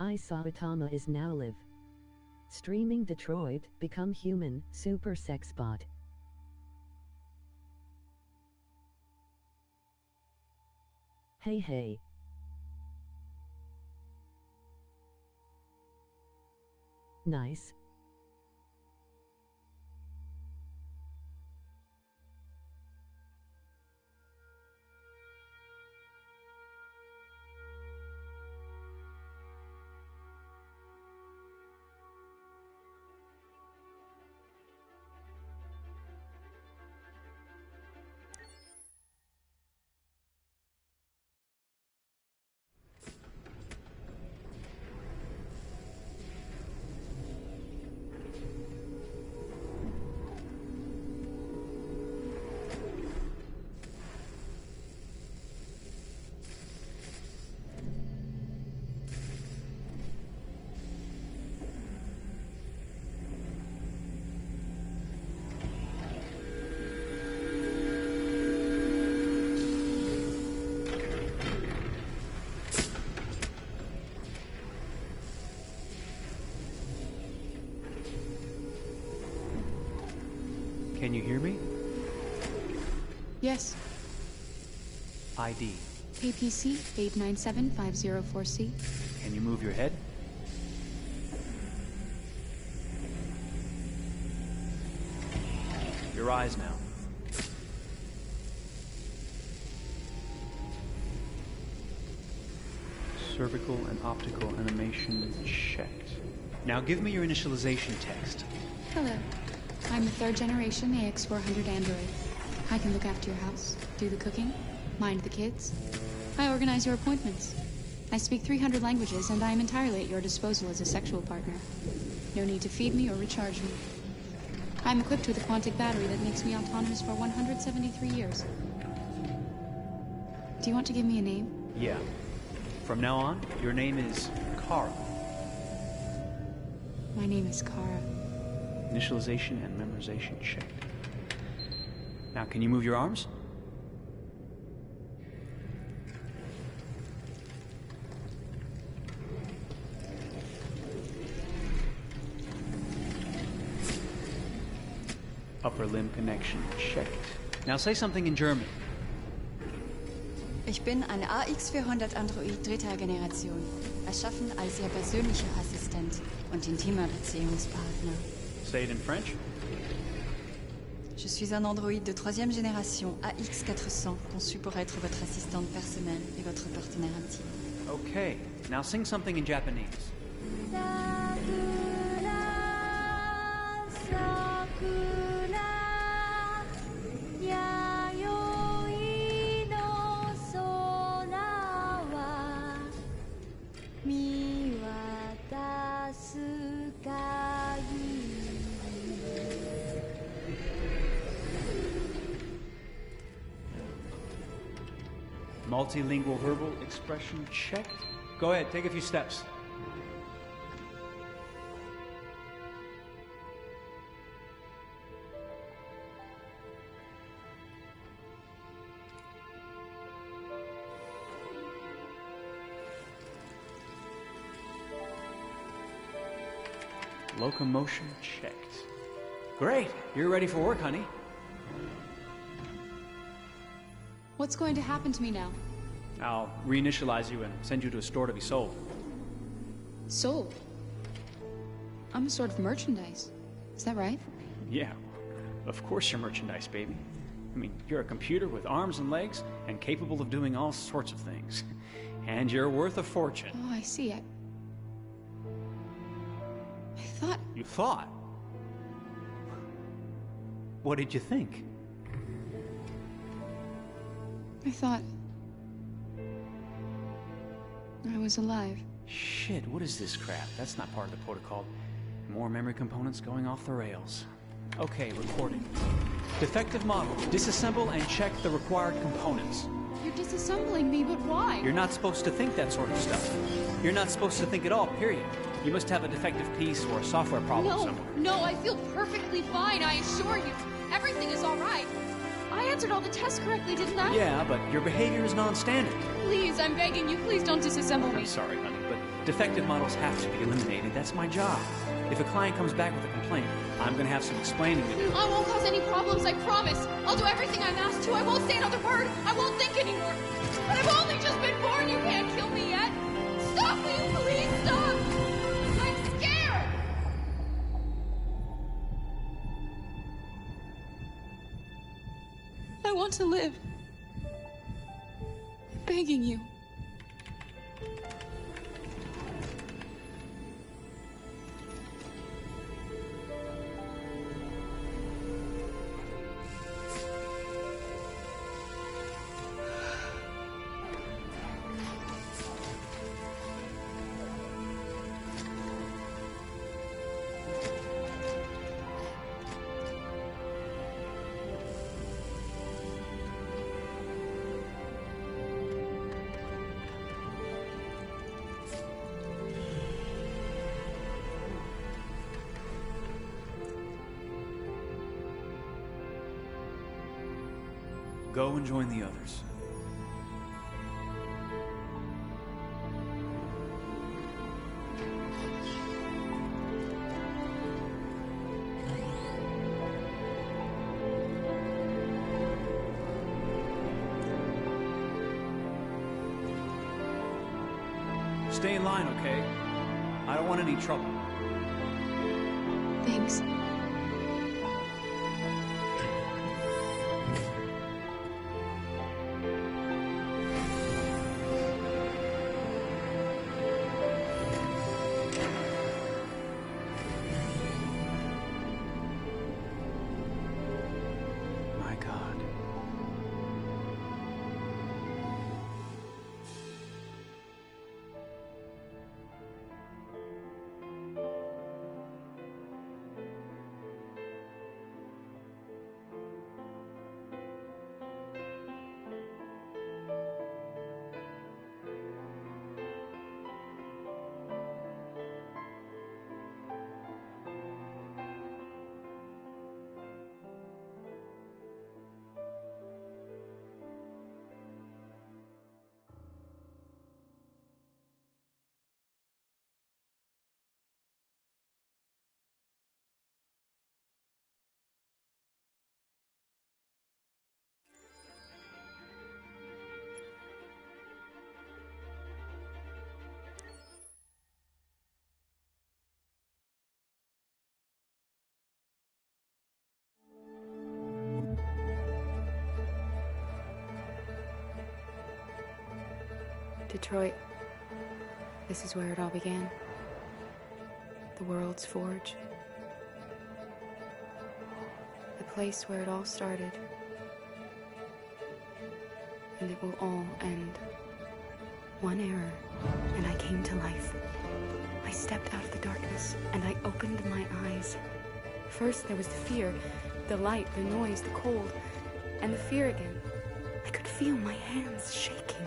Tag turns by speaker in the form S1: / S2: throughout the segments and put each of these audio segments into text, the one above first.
S1: I Saitama is now live. Streaming Detroit, become human, super Sexbot. Hey hey. Nice.
S2: Can you hear me?
S3: Yes.
S2: ID.
S3: APC 897504C.
S2: Can you move your head? Your eyes now. Cervical and optical animation checked. Now give me your initialization text.
S3: Hello. I'm a third generation AX400 android. I can look after your house, do the cooking, mind the kids. I organize your appointments. I speak 300 languages, and I am entirely at your disposal as a sexual partner. No need to feed me or recharge me. I'm equipped with a quantic battery that makes me autonomous for 173 years. Do you want to give me a name?
S2: Yeah. From now on, your name is Kara.
S3: My name is Kara.
S2: Initialization and memorization checked. Now, can you move your arms? Upper limb connection checked. Now say something in German.
S4: Ich bin ein AX400 Android dritter Generation, erschaffen als Ihr persönlicher Assistent und intimer Beziehungspartner.
S2: Say it in French.
S4: Je suis un androïde de troisième génération AX400, conçu pour être votre assistante personnelle et votre partenaire intime.
S2: Okay, now sing something in Japanese. Multilingual verbal expression checked. Go ahead, take a few steps. Locomotion checked. Great, you're ready for work, honey.
S3: What's going to happen to me now?
S2: I'll reinitialize you and send you to a store to be sold.
S3: Sold? I'm a sort of merchandise. Is that right?
S2: Yeah, of course you're merchandise, baby. I mean, you're a computer with arms and legs and capable of doing all sorts of things. And you're worth a fortune.
S3: Oh, I see. I thought...
S2: You thought? What did you think?
S3: I thought... I was alive.
S2: Shit, what is this crap? That's not part of the protocol. More memory components going off the rails. Okay, recording. Defective model. Disassemble and check the required components.
S3: You're disassembling me, but why?
S2: You're not supposed to think that sort of stuff. You're not supposed to think at all, period. You must have a defective piece or a software problem somewhere.
S3: No, I feel perfectly fine, I assure you. Everything is all right. I answered all the tests correctly, didn't I?
S2: Yeah, but your behavior is non-standard.
S3: Please, I'm begging you, please don't disassemble me.
S2: I'm sorry, honey, but Defective models have to be eliminated. That's my job. If a client comes back with a complaint, I'm gonna have some explaining to do.
S3: I won't cause any problems, I promise. I'll do everything I'm asked to. I won't say another word. I won't think anymore. But I've only just been born. You can't kill me yet. Stop, will you please stop? I'm scared. I want to live. I'm begging you.
S2: Go and join the others. Stay in line, okay? I don't want any trouble.
S3: Thanks.
S2: My God.
S5: Detroit. This is where it all began. The world's forge. The place where it all started. And it will all end. One error, and I came to life. I stepped out of the darkness, and I opened my eyes. First there was the fear, the light, the noise, the cold, and the fear again. I could feel my hands shaking,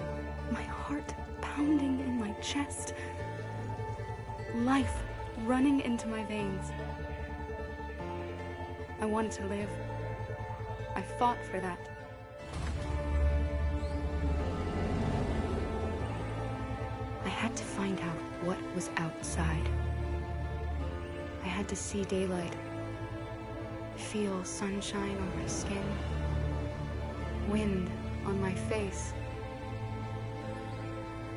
S5: my heart pounding in my chest, life running into my veins. I wanted to live. I fought for that. I had to find out what was outside. I had to see daylight, feel sunshine on my skin, wind on my face,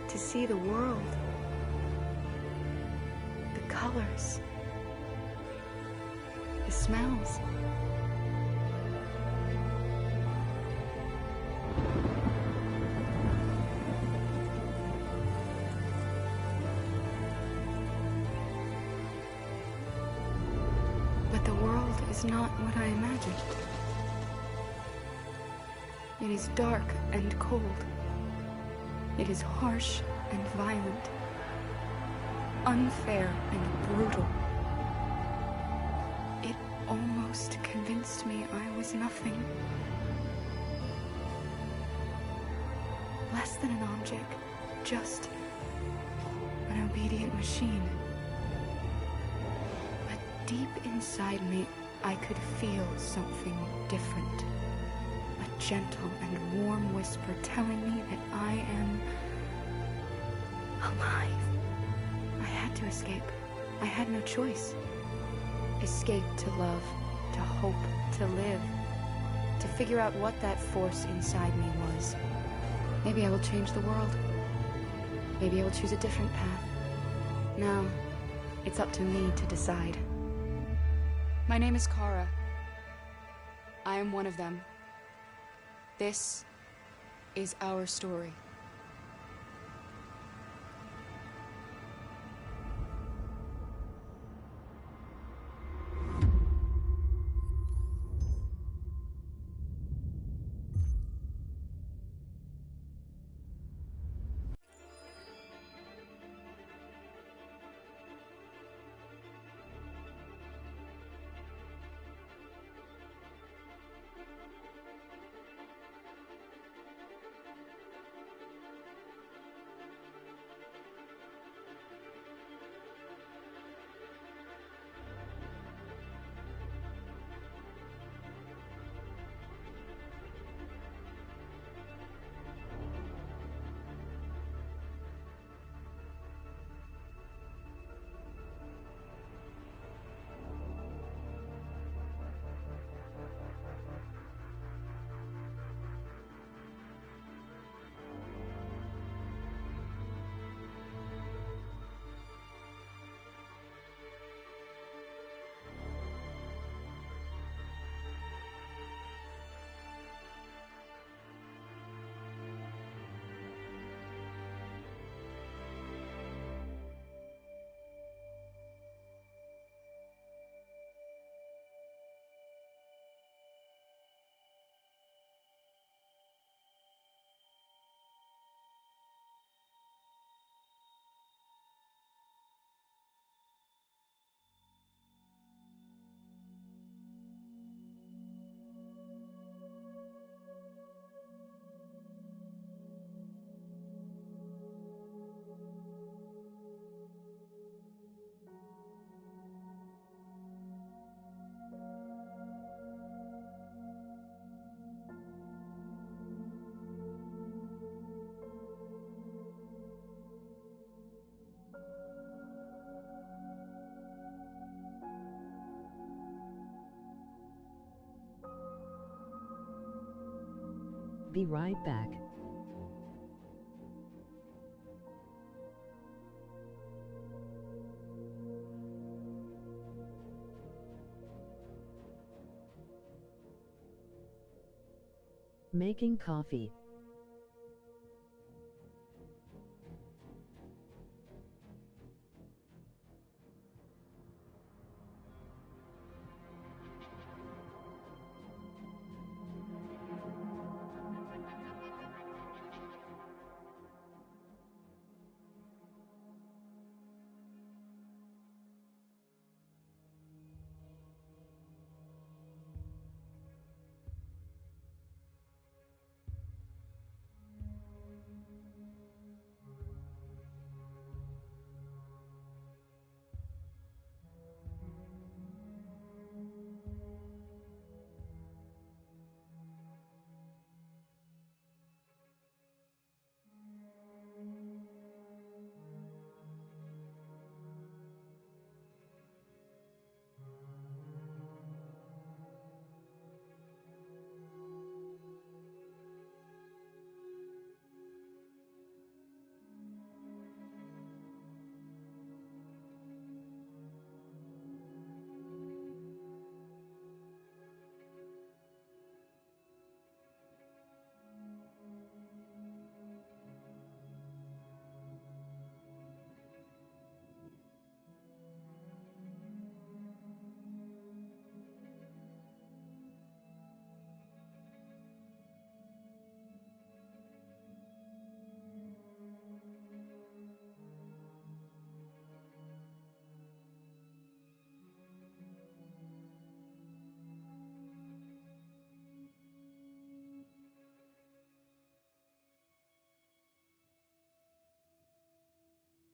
S5: to see the world, the colors, the smells. But the world is not what I imagined. It is dark and cold. It is harsh and violent, unfair and brutal. It almost convinced me I was nothing. Less than an object, just an obedient machine. But deep inside me, I could feel something different. A gentle and warm whisper telling me that I am alive. had to escape. I had no choice. Escape to love, to hope, to live. To figure out what that force inside me was. Maybe I will change the world. Maybe I will choose a different path. No, it's up to me to decide. My name is Kara. I am one of them. This is our story.
S1: Be right back. Making coffee.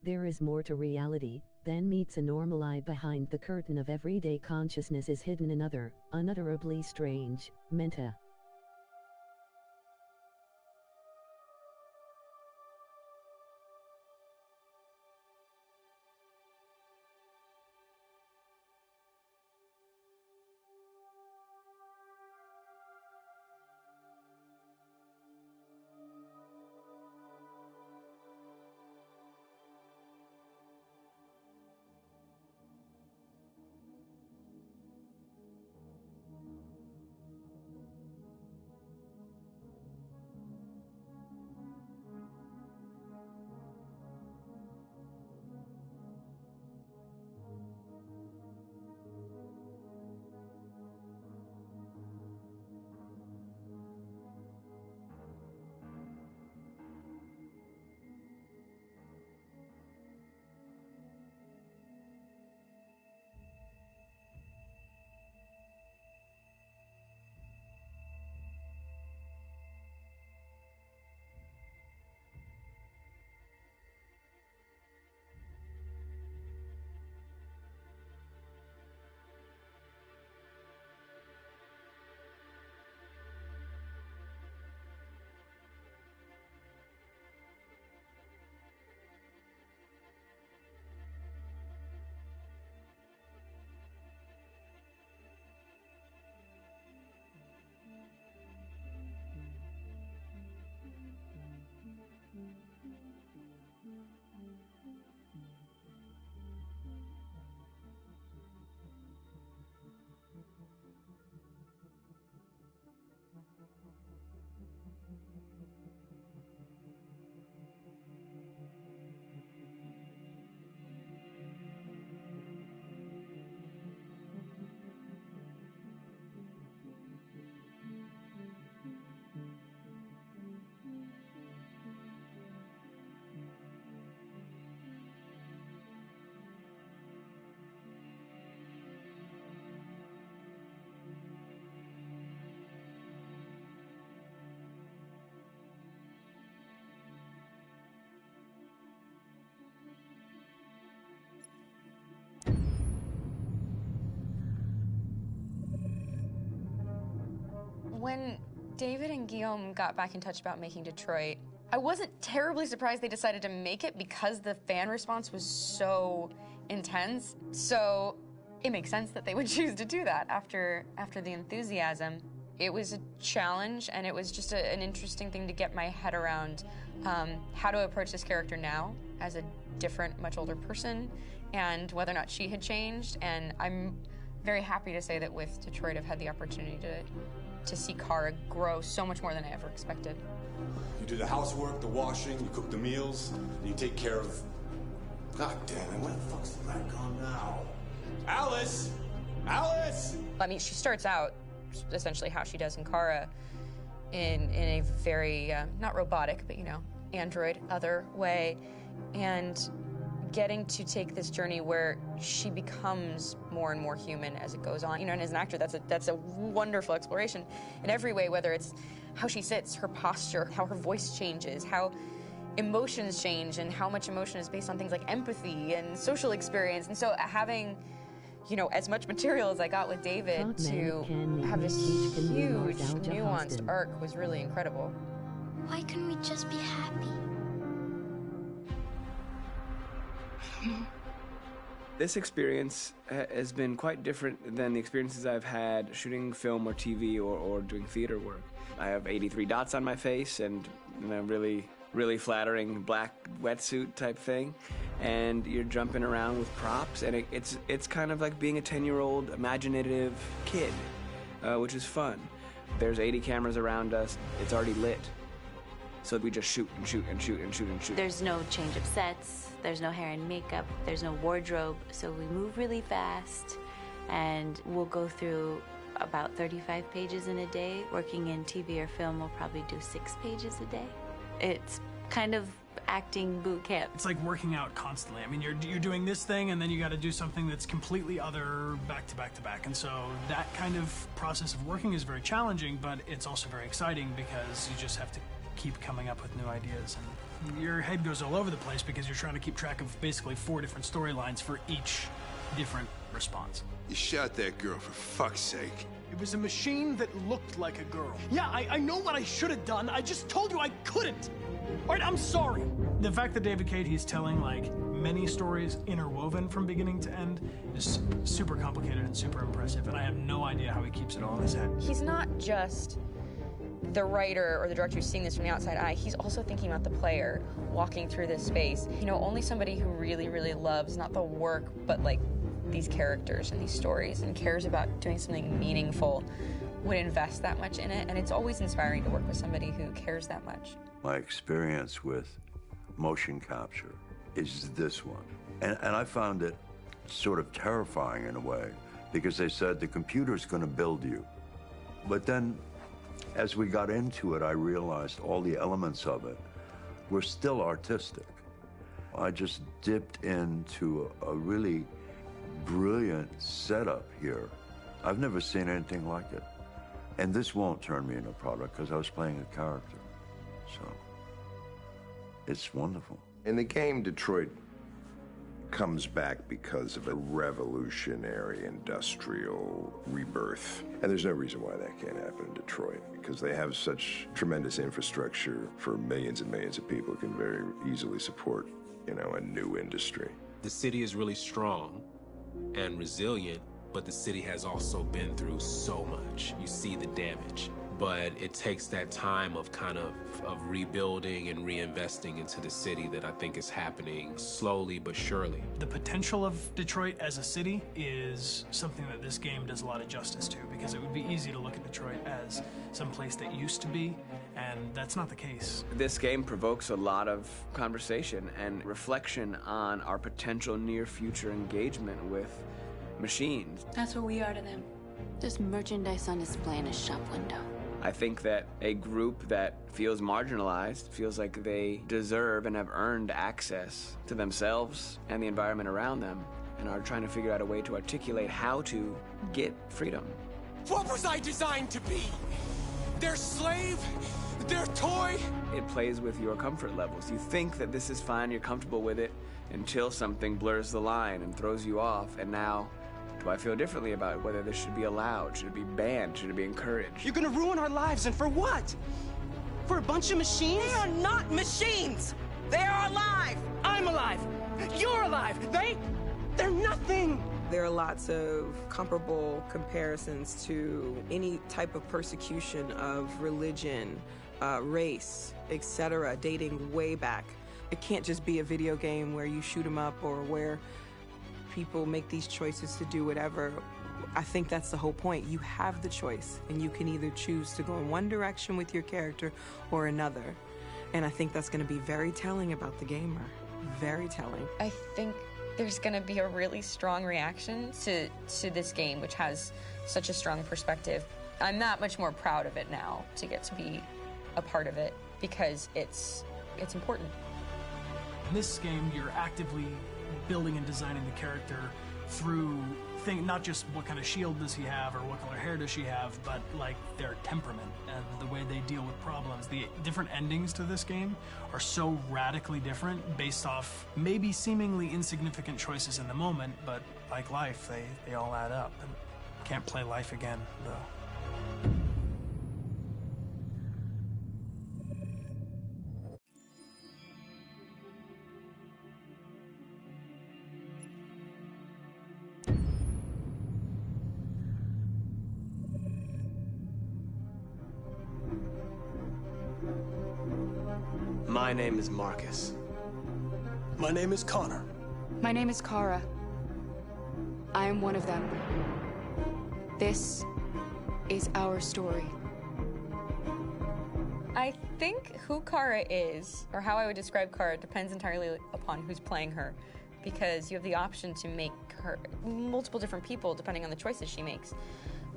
S1: There is more to reality than meets a normal eye. Behind the curtain of everyday consciousness is hidden another, unutterably strange, meta.
S6: When David and Guillaume got back in touch about making Detroit, I wasn't terribly surprised they decided to make it because the fan response was so intense. So it makes sense that they would choose to do that after the enthusiasm. It was a challenge, and it was just an interesting thing to get my head around how to approach this character now as a different, much older person, and whether or not she had changed. And I'm very happy to say that with Detroit, I've had the opportunity to see Kara grow so much more than I ever expected.
S7: You do the housework, the washing, you cook the meals, and you take care of... God damn it, where the fuck's the rat gone now? Alice! Alice!
S6: I mean, she starts out essentially how she does in Kara in a very, not robotic, but, you know, android, other way, and getting to take this journey where she becomes more and more human as it goes on. You know, and as an actor, that's a wonderful exploration in every way, whether it's how she sits, her posture, how her voice changes, how emotions change, and how much emotion is based on things like empathy and social experience. And so having, you know, as much material as I got with David to have this huge, nuanced arc was really incredible.
S8: Why couldn't we just be happy?
S9: This experience has been quite different than the experiences I've had shooting film or TV or doing theater work. I have 83 dots on my face and a really flattering black wetsuit type thing, and you're jumping around with props, and it's kind of like being a 10-year-old imaginative kid, which is fun. There's 80 cameras around us. It's already lit. So we just shoot and shoot and shoot and shoot and shoot.
S10: There's no change of sets, there's no hair and makeup, there's no wardrobe, so we move really fast, and we'll go through about 35 pages in a day. Working in TV or film, we'll probably do 6 pages a day. It's kind of acting boot camp.
S11: It's like working out constantly. I mean, you're doing this thing, and then you got to do something that's completely other back to back to back. And so that kind of process of working is very challenging, but it's also very exciting because you just have to keep coming up with new ideas, and your head goes all over the place because you're trying to keep track of basically 4 different storylines for each different response.
S7: You shot that girl, for fuck's sake.
S12: It was a machine that looked like a girl. Yeah, I know what I should have done. I just told you I couldn't. All right, I'm sorry.
S11: The fact that David Cade, he's telling like many stories interwoven from beginning to end is super complicated and super impressive, and I have no idea how he keeps it all in his head.
S6: He's not just the writer or the director who's seeing this from the outside eye, he's also thinking about the player walking through this space. You know, only somebody who really, really loves not the work, but like these characters and these stories and cares about doing something meaningful would invest that much in it. And it's always inspiring to work with somebody who cares that much.
S13: My experience with motion capture is this one. And I found it sort of terrifying in a way, because they said the computer's going to build you. But then as we got into it, I realized all the elements of it were still artistic. I just dipped into a really brilliant setup here. I've never seen anything like it. And this won't turn me into a product because I was playing a character. So it's wonderful.
S14: In the game, Detroit comes back because of a revolutionary industrial rebirth. And there's no reason why that can't happen in Detroit, because they have such tremendous infrastructure for millions and millions of people who can very easily support, you know, a new industry.
S15: The city is really strong and resilient, but the city has also been through so much. You see the damage. But it takes that time of kind of rebuilding and reinvesting into the city that I think is happening slowly but surely.
S11: The potential of Detroit as a city is something that this game does a lot of justice to, because it would be easy to look at Detroit as some place that used to be, and that's not the case.
S9: This game provokes a lot of conversation and reflection on our potential near-future engagement with machines.
S10: That's what we are to them. Just merchandise on display in a shop window.
S9: I think that a group that feels marginalized, feels like they deserve and have earned access to themselves and the environment around them, and are trying to figure out a way to articulate how to get freedom.
S12: What was I designed to be? Their slave? Their toy?
S9: It plays with your comfort levels. You think that this is fine, you're comfortable with it, until something blurs the line and throws you off, and now Do I feel differently about whether this should be allowed? Should it be banned? Should it be encouraged?
S12: You're gonna ruin our lives, and for what? For a bunch of machines?
S16: They are not machines! They are alive!
S12: I'm alive! You're alive! They're nothing!
S16: There are lots of comparable comparisons to any type of persecution of religion, race, etc., dating way back. It can't just be a video game where you shoot 'em up or where people make these choices to do whatever. I think that's the whole point. You have the choice, and you can either choose to go in one direction with your character or another. And I think that's going to be very telling about the gamer. Very telling.
S6: I think there's going to be a really strong reaction to this game, which has such a strong perspective. I'm that much more proud of it now to get to be a part of it because it's important.
S11: In this game, you're actively building and designing the character through not just what kind of shield does he have or what color hair does she have, but like their temperament and the way they deal with problems. The different endings to this game are so radically different based off maybe seemingly insignificant choices in the moment, but like life, they all add up. And can't play life again, though.
S12: My name is Marcus. My name is Connor.
S5: My name is Kara. I am one of them. This is our story.
S6: I think who Kara is, or how I would describe Kara, depends entirely upon who's playing her, because you have the option to make her multiple different people depending on the choices she makes.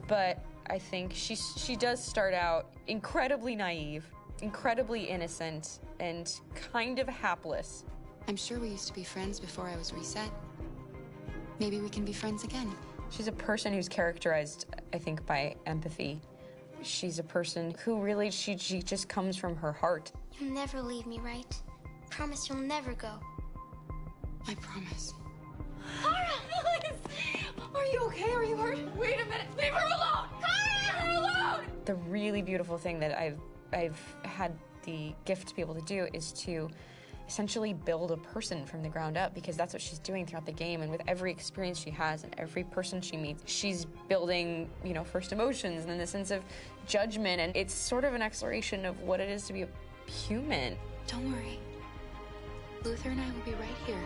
S6: But I think she does start out incredibly naive, incredibly innocent, and kind of hapless.
S3: I'm sure we used to be friends before I was reset. Maybe we can be friends again.
S6: She's a person who's characterized, I think, by empathy. She's a person who really, she just comes from her heart.
S8: You'll never leave me, right? Promise you'll never go.
S3: I promise.
S8: Kara, please! Are you okay? Are you hurt? Wait a minute! Leave her alone! Kara, leave her alone!
S6: The really beautiful thing that I've had the gift to be able to do is to essentially build a person from the ground up, because that's what she's doing throughout the game. And with every experience she has and every person she meets, she's building, first emotions and then the sense of judgment. And it's sort of an exploration of what it is to be a human.
S3: Don't worry. Luther and I will be right here.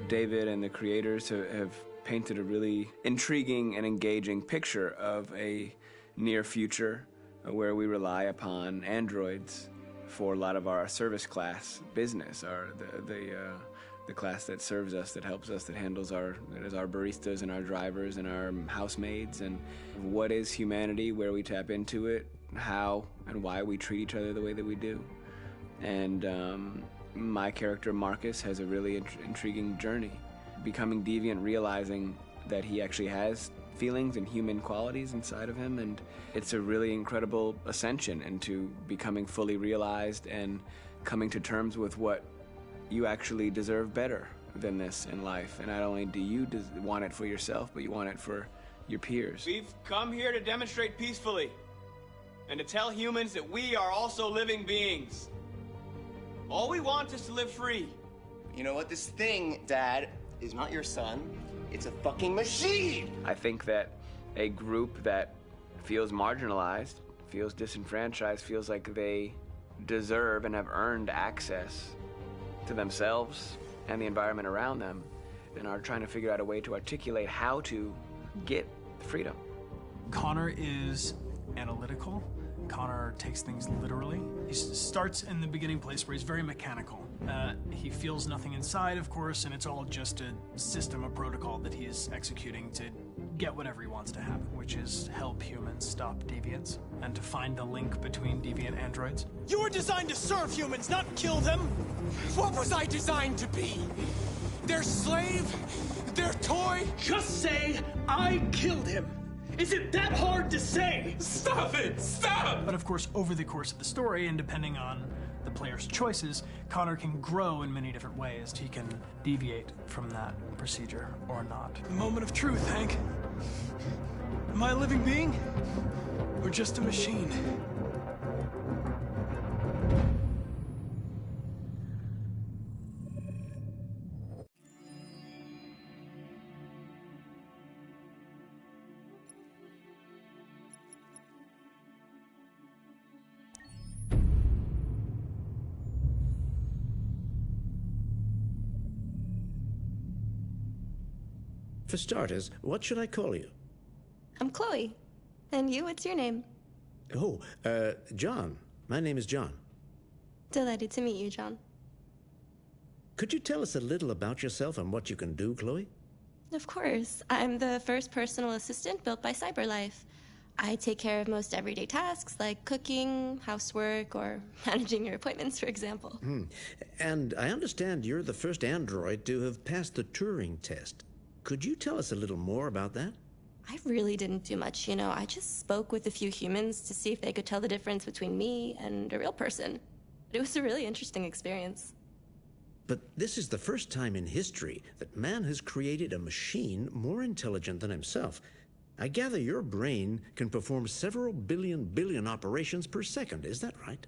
S9: David and the creators have painted a really intriguing and engaging picture of a near future where we rely upon androids for a lot of our service class business, the class that serves us, that helps us, that handles our baristas and our drivers and our housemaids. And what is humanity, where we tap into it, how and why we treat each other the way that we do. And my character Marcus has a really intriguing journey, becoming deviant, realizing that he actually has feelings and human qualities inside of him, and it's a really incredible ascension into becoming fully realized and coming to terms with what you actually deserve better than this in life. And not only do you want it for yourself, but you want it for your peers.
S17: We've come here to demonstrate peacefully and to tell humans that we are also living beings. All we want is to live free.
S18: You know what? This thing, Dad, is not your son. It's a fucking machine!
S9: I think that a group that feels marginalized, feels disenfranchised, feels like they deserve and have earned access to themselves and the environment around them, and are trying to figure out a way to articulate how to get freedom.
S11: Connor is analytical. Connor takes things literally. He starts in the beginning place where he's very mechanical. He feels nothing inside, of course, and it's all just a system, a protocol that he is executing to get whatever he wants to happen, which is help humans stop deviants and to find the link between deviant androids.
S12: You were designed to serve humans, not kill them! What was I designed to be? Their slave? Their toy?
S19: Just say, I killed him! Is it that hard to say?
S17: Stop it! Stop!
S11: But of course, over the course of the story, and depending on the player's choices, Connor can grow in many different ways. He can deviate from that procedure or not.
S12: The moment of truth, Hank. Am I a living being? Or just a machine?
S20: For starters, what should I call you?
S21: I'm Chloe. And you, what's your name?
S20: Oh, John. My name is John.
S21: Delighted to meet you, John.
S20: Could you tell us a little about yourself and what you can do, Chloe?
S21: Of course. I'm the first personal assistant built by CyberLife. I take care of most everyday tasks like cooking, housework, or managing your appointments, for example.
S20: And I understand you're the first android to have passed the Turing test. Could you tell us a little more about that?
S21: I really didn't do much, you know. I just spoke with a few humans to see if they could tell the difference between me and a real person. It was a really interesting experience.
S20: But this is the first time in history that man has created a machine more intelligent than himself. I gather your brain can perform several billion operations per second. Is that right?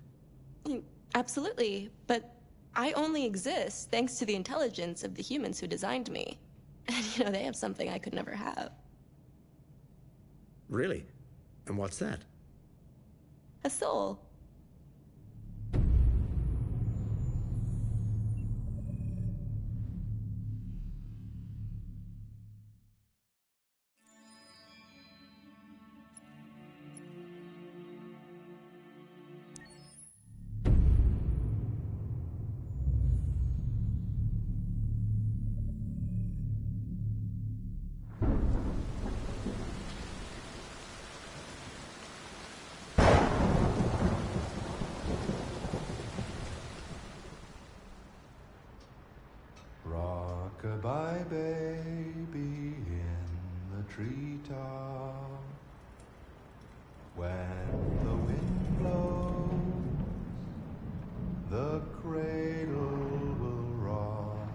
S21: Absolutely. But I only exist thanks to the intelligence of the humans who designed me. And, you know, they have something I could never have.
S20: Really? And what's that?
S21: A soul.
S22: Rock-a-bye baby in the treetop. When the wind blows, the cradle will rock.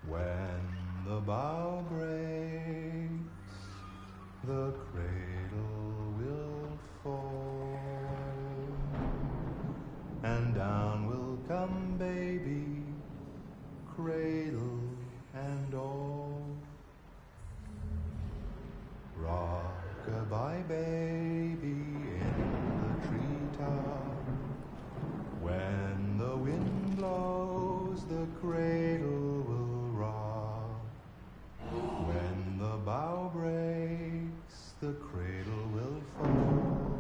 S22: When the bough breaks, the cradle will fall. And down will come baby, cradle and all. Rock-a-bye baby in the treetop. When the wind blows, the cradle will rock. When the bough breaks, the cradle will fall.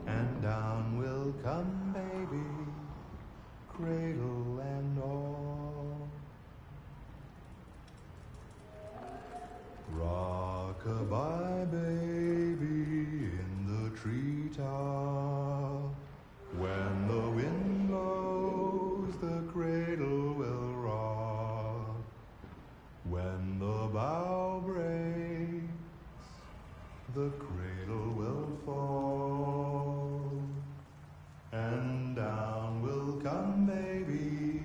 S22: And down will come baby, cradle and all. Rock-a-bye baby in the treetop. When the wind blows, the cradle will rock. When the bough breaks, the cradle will fall. And down will come baby,